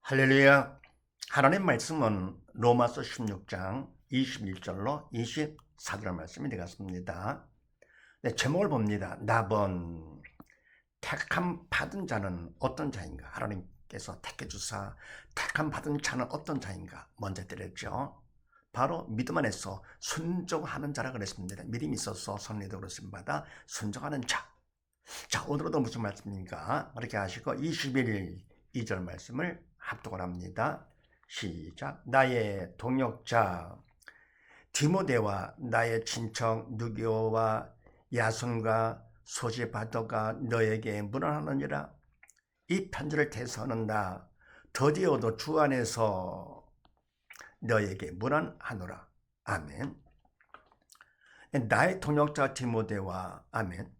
할렐루야. 하나님 말씀은 로마서 16장 21절로 24절 말씀이 되겠습니다. 네, 제목을 봅니다. 나번 택함 받은 자는 어떤 자인가? 하나님께서 택해 주사 택함 받은 자는 어떤 자인가? 먼저 드렸죠. 바로 믿음 안에서 순종하는 자라 그랬습니다. 믿음이 있어서 선리도로 쓰임받아 순종하는 자. 자, 오늘도 무슨 말씀인가? 그렇게 하시고 21일 2절 말씀을 합독을 합니다. 시작. 나의 동역자 디모데와 나의 친척 누기오와 야손과 소시바더가 너에게 문안하느니라. 이 편지를 대서는다. 더디어도 주 안에서 너에게 문안하노라. 아멘. 나의 동역자 디모데와 아멘.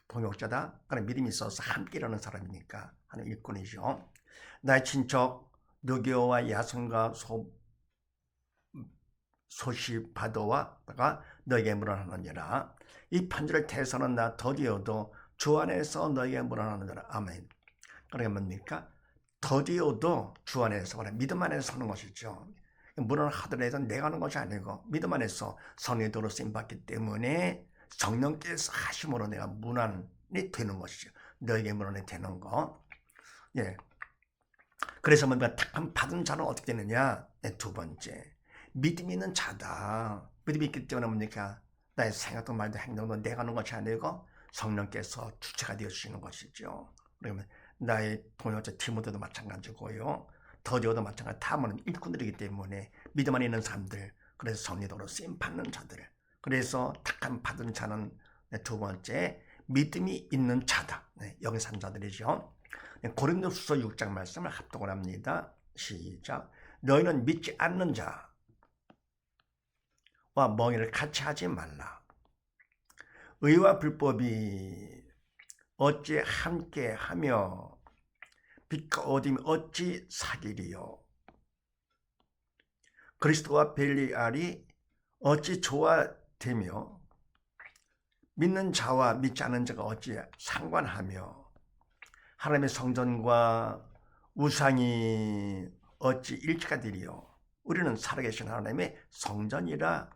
동역자다. 그런 믿음이 있어서 함께 일하는 사람이니까 하는 일꾼이죠. 나의 친척 누기오와 야손과 소시바도가 너에게 문안하느니라. 이 편지를 대서는 나 더디어도 주 안에서 너에게 문안하느니라. 아멘. 그러니까 뭡니까? 더디어도 주 안에서 믿음 안에서 서는 것이죠. 문안을 하더라도 내가 하는 것이 아니고 믿음 안에서 선의도로 쓰임받기 때문에 성령께서 하심으로 내가 문안이 되는 것이죠. 너에게 문안이 되는 거. 예. 그래서 뭔가 택함 받은 자는 어떻게 되느냐? 네, 두 번째, 믿음이 있는 자다. 믿음이 있기 때문에 뭡니까? 나의 생각도 말도 행동도 내가 하는 것이 아니고 성령께서 주체가 되어 주시는 것이죠. 그러면 나의 동역자 디모데도 마찬가지고요. 더디오도 마찬가지. 다 모든 일꾼들이기 때문에 믿음 안에 있는 사람들, 그래서 선리도로 쓰임 받는 자들. 그래서 택함 받은 자는 두 번째, 믿음이 있는 자다. 네, 여기 산 자들이죠. 고린도후서 6장 말씀을 합독을 합니다. 시작. 너희는 믿지 않는 자와 멍에를 같이 하지 말라. 의와 불법이 어찌 함께 하며 빛과 어둠이 어찌 사귀리요. 그리스도와 벨리알이 어찌 조화되며 믿는 자와 믿지 않는 자가 어찌 상관하며 하나님의 성전과 우상이 어찌 일치가 되리요. 우리는 살아계신 하나님의 성전이라.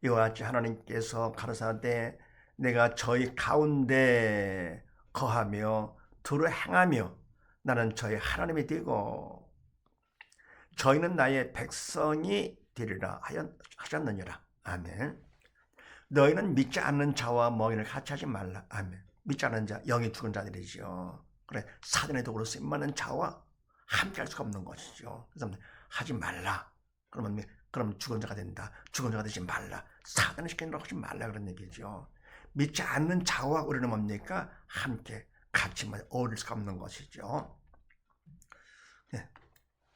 이와 같이 하나님께서 가라사대 내가 저희 가운데 거하며 두루 행하며 나는 저희 하나님이 되고 저희는 나의 백성이 되리라 하셨느니라. 아멘. 너희는 믿지 않는 자와 멍에를 같이 하지 말라. 아멘. 믿지 않는 자, 영이 죽은 자들이죠. 그래, 사단의 도구로 쓰임받는 자와 함께 할 수가 없는 것이죠. 그래서 하지 말라. 그럼 죽은 자가 된다. 죽은 자가 되지 말라. 사단을 시키는 하지 말라. 그런 얘기죠. 믿지 않는 자와 우리는 뭡니까? 함께 같이 어울릴 수가 없는 것이죠. 네.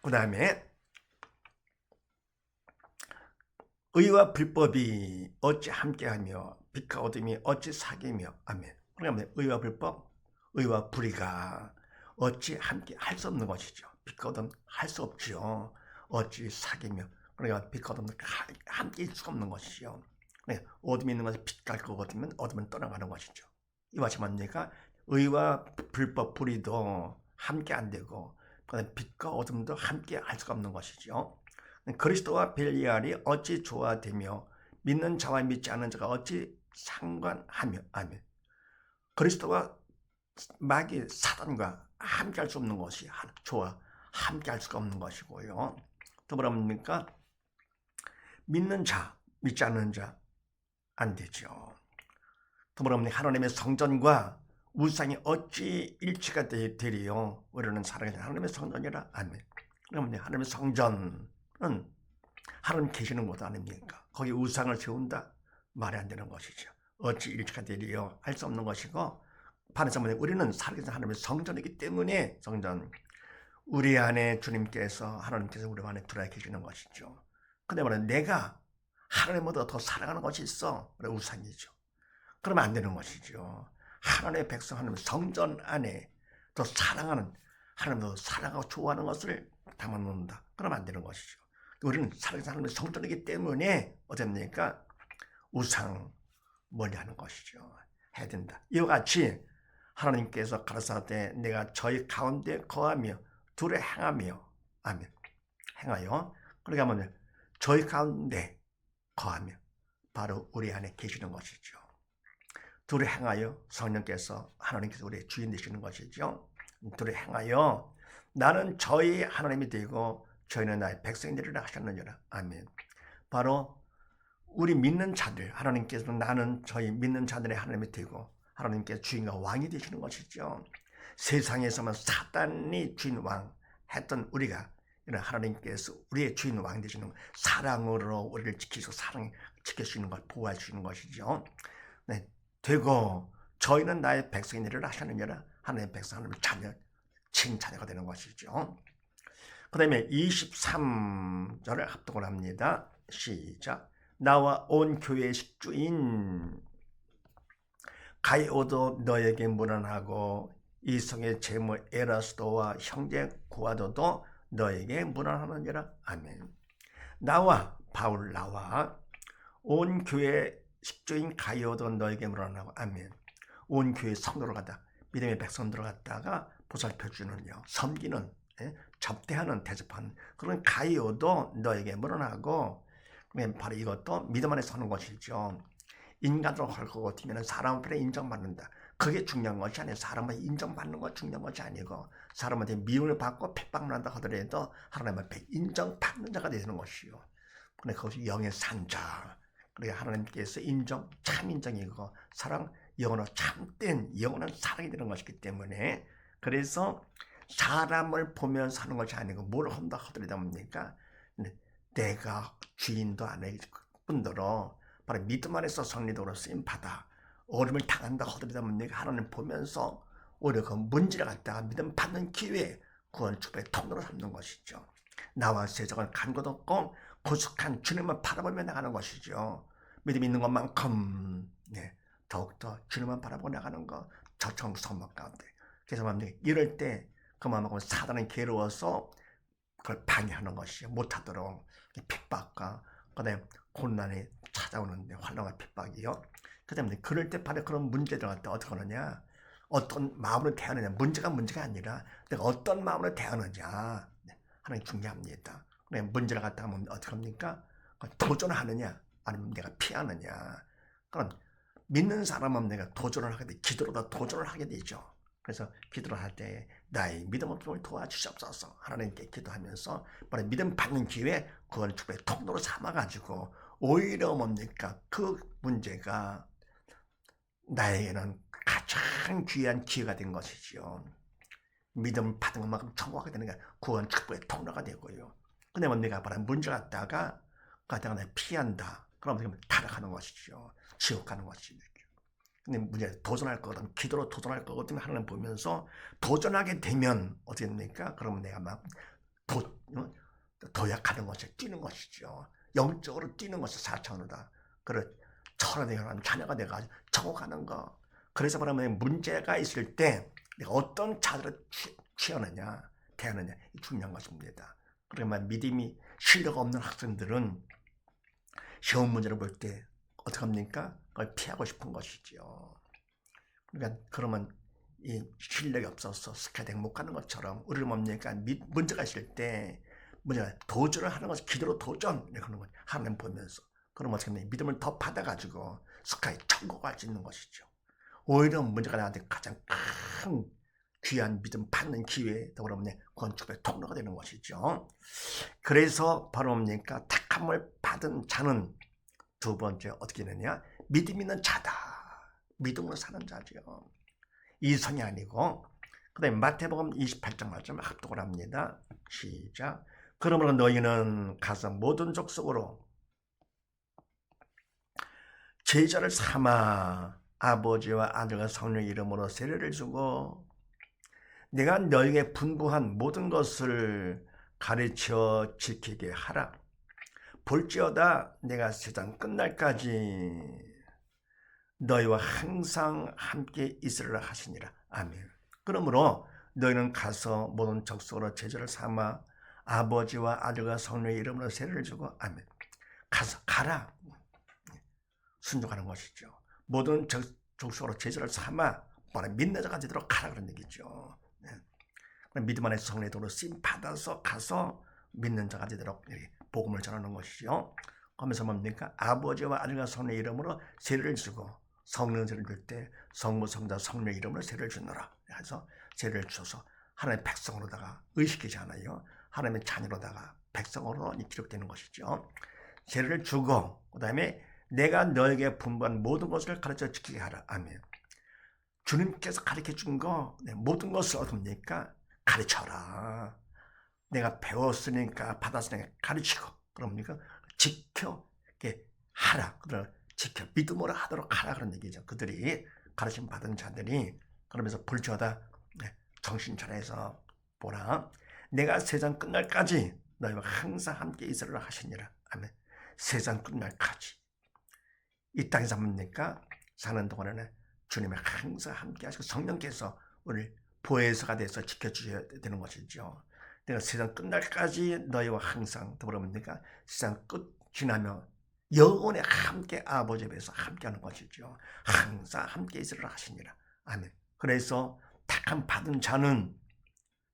그 다음에 의와 불법이 어찌 함께하며 빛과 어둠이 어찌 사귀며. 아멘. 그러니까 의와 불법, 의와 불의가 어찌 함께 할 수 없는 것이죠. 빛과 어둠 할 수 없죠. 어찌 사귀며. 그러니까 빛과 어둠 함께 있을 수가 없는 것이죠. 어둠이 있는 것은 빛 갈 거거든요. 어둠은 떠나가는 것이죠. 이와 같이 뭡니까? 의와 불법, 불의도 함께 안 되고 빛과 어둠도 함께 할 수가 없는 것이죠. 그리스도와 벨리알이 어찌 조화되며 믿는 자와 믿지 않는 자가 어찌 상관하며. 아멘. 그리스도와 마귀 사단과 함께 할 수 없는 것이 조화, 함께 할 수가 없는 것이고요. 또 뭐라 합니까? 믿는 자, 믿지 않는 자 안 되죠. 또 뭐라 합니까? 하나님의 성전과 우상이 어찌 일치가 되리요. 우리는 살아계신 하나님의 성전이라. 아멘. 그러면 하나님의 성전은 하나님 계시는 곳 아닙니까? 거기 우상을 세운다? 말이 안 되는 것이죠. 어찌 일치가 되리요? 할 수 없는 것이고, 반해서 우리는 살아계신 하나님의 성전이기 때문에 성전, 우리 안에 주님께서 하나님께서 우리 안에 들어와 계시는 것이죠. 근데 말은 내가 하나님보다 더 사랑하는 것이 있어. 그래, 우상이죠. 그러면 안 되는 것이죠. 하나님의 백성, 하나님의 성전 안에 더 사랑하는, 하나님도 사랑하고 좋아하는 것을 담아놓는다. 그러면 안 되는 것이죠. 우리는 살아계신 하나님의 성전이기 때문에 어떻습니까? 우상 멀리하는 것이죠. 해야 된다. 이와 같이 하나님께서 가라사대 내가 저희 가운데 거하며 둘에 행하며 아멘. 행하여 그렇게 하면 저희 가운데 거하며 바로 우리 안에 계시는 것이죠. 둘이 행하여 성령께서 하나님께서 우리의 주인 되시는 것이죠. 둘이 행하여 나는 저희 하나님이 되고 저희는 나의 백성이 되리라 하셨느니라. 아멘. 바로 우리 믿는 자들, 하나님께서 나는 저희 믿는 자들의 하나님이 되고 하나님께서 주인과 왕이 되시는 것이죠. 세상에서만 사단이 주인 왕 했던 우리가 이런 하나님께서 우리의 주인 왕 되시는 사랑으로 우리를 지키시고 사랑에 지켜주시는 것, 보호해 주시는 것이죠. 네, 되고 저희는 나의 백성이 되리라 하셨느니라. 하나님의 백성, 하나님의 자녀, 친자녀가 되는 것이죠. 그 다음에 23절을 합독을 합니다. 시작. 나와 온 교회의 식주인 가이오도 너에게 문안하고 이성의 제모 에라스도와 형제 고아도도 너에게 문안하느니라. 아멘. 나와 바울 나와 온 교회 식주인 가이오도 너에게 문안하고 아멘. 온 교회 성도로 가다 믿음의 백성들어 갔다가 보살펴주는요 섬기는 접대하는 대접하는 그런 가이오도 너에게 문안하고 바로 이것도 믿음 안에 서는 것이죠. 인간으로 헐거고 튀면 사람 앞에 인정받는다. 그게 중요한 것이 아니에요. 사람한테 인정받는 것 중요한 것이 아니고 사람한테 미움을 받고 핍박을 한다 하더라도 하나님 앞에 인정받는 자가 되는 것이요. 근데 그것이 영의 산자. 그러니까 하나님께서 인정, 참 인정이고 사랑, 영원한 참된 영원한 사랑이 되는 것이기 때문에 그래서 사람을 보면 사는 것이 아니고 뭘 한다 하더라도 뭡니까? 내가 주인도 아닐 뿐더러 바로 믿음 안에서 성리도로 쓰임받아 어려움을 당한다 하더라도 뭡니까? 하나님 보면서 오히려 그 문제를 갖다가 믿음 받는 기회에 구원 축복의 통로로 삼는 것이죠. 나와 세상을 간 것 없고 구속한 주님을 바라보며 나가는 것이죠. 믿음 있는 것만큼 더욱더 주님만 바라보고 나가는 것 저청 성막 가운데. 그래서 뭡니까? 이럴 때 그 마음하고 사단은 괴로워서 그걸 방해하는 것이죠. 못하도록 핍박과 그다음에 곤란이 찾아오는데 환란과 핍박이요. 그 때문에 그럴 때 바로 그런 문제들 갖다 어떻게 하느냐, 어떤 마음으로 대하느냐. 문제가 아니라 내가 어떤 마음으로 대하느냐 하는 게 중요합니다. 문제를 갖다 하면 어떻게 합니까? 도전하느냐 아니면 내가 피하느냐. 그럼 믿는 사람은 내가 도전을 하게 돼. 기도로 다 도전을 하게 되죠. 그래서 기도를 할 때 나의 믿음을 도와주시옵소서 하나님께 기도하면서 바로 믿음 받는 기회에 구원 축복의 통로로 삼아가지고 오히려 뭡니까? 그 문제가 나에게는 가장 귀한 기회가 된 것이죠. 믿음을 받은 것만큼 천국하게 되는 게 구원 축복의 통로가 되고요. 근데 내가 바로 문제 갖다가 내가 피한다. 그럼 타락하는 것이죠. 지옥 가는 것이죠. 근데 문제 도전할 거거든. 기도로 도전할 거거든. 하나님 보면서 도전하게 되면 어떻게 됩니까? 그러면 내가 막 도약하는 것이 뛰는 것이죠. 영적으로 뛰는 것이 4차원이다. 그래 철학의 자녀가 돼가지고 천국하는 거. 그래서 말하면 문제가 있을 때 내가 어떤 자세를 취하느냐, 대하느냐 이 중요한 것입니다. 그러면 믿음이 실력 없는 학생들은 시험 문제를 볼 때 어떻게 합니까? 그걸 피하고 싶은 것이죠. 그러니까 그러면 이 실력이 없어서 스카이댕 못 가는 것처럼 우리는 뭡니까? 문제가 있을 때 문제가 도전을 하는 것이 기도로 도전 이렇게 하는 거죠. 하나님 보면서. 그럼 어떻게 합니까? 믿음을 더 받아가지고 스카이 천국할 수 있는 것이죠. 오히려 문제가 나한테 가장 큰 귀한 믿음 받는 기회에 더불어서 건축의 통로가 되는 것이죠. 그래서 바로 뭡니까? 택함을 받은 자는 두 번째 어떻게 되느냐? 믿음 있는 자다. 믿음으로 사는 자죠. 이성이 아니고. 그 다음에 마태복음 28장 말씀 합독을 합니다. 시작. 그러므로 너희는 가서 모든 족속으로 제자를 삼아 아버지와 아들과 성령의 이름으로 세례를 주고 내가 너희에게 분부한 모든 것을 가르쳐 지키게 하라. 볼지어다 내가 세상 끝날까지 너희와 항상 함께 있으리라 하시니라. 아멘. 그러므로 너희는 가서 모든 족속으로 제자를 삼아 아버지와 아들과 성령의 이름으로 세례를 주고 아멘. 가서 가라. 순종하는 것이죠. 모든 족속으로 제자를 삼아 믿는 자가 되도록 가라 그런 얘기죠. 믿음 안에서 성령의 도로 쓰임 받아서 가서 믿는 자가 되도록 복음을 전하는 것이죠. 하면서 뭡니까? 아버지와 아들과 성령의 이름으로 세례를 주고 성령 세례를 줄 때 성부 성자 성령의 이름으로 세례를 주노라. 그래서 세례를 주셔서 하나님의 백성으로다가 의식하지 않아요. 하나님의 자녀로다가 백성으로 기록되는 것이죠. 세례를 주고 그 다음에 내가 너에게 분부한 모든 것을 가르쳐 지키게 하라. 아멘. 주님께서 가르쳐 준 거 모든 것을 어떻습니까? 가르쳐라. 내가 배웠으니까 받았으니까 가르치고 그럽니까? 지켜 이렇게 하라. 그들 지켜 믿음으로 하도록 하라 그런 얘기죠. 그들이 가르침 받은 자들이 그러면서 불주하다 정신 차려서 보라. 내가 세상 끝날까지 너희와 항상 함께 있으리라 하시니라. 아멘. 세상 끝날까지 이 땅에서 뭡니까? 사는 동안에는 주님이 항상 함께 하시고 성령께서 우리를 보혜사가 돼서 지켜주셔야 되는 것이죠. 내가 세상 끝날까지 너희와 항상 더불어 뭡니까? 세상 끝 지나면 영원히 함께 아버지 앞에서 함께하는 것이죠. 항상 함께 있으리라 하시니라. 아멘. 그래서 택함 받은 자는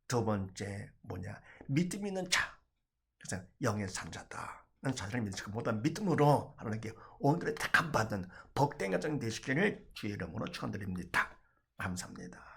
두 번째 뭐냐? 믿음 있는 자. 그래서 영의 산자다. 난 자신을 믿으시고 모두 믿음으로 하나님께 오늘의 택함 받은 복된 가정 되시기를 주의 이름으로 축원드립니다. 감사합니다.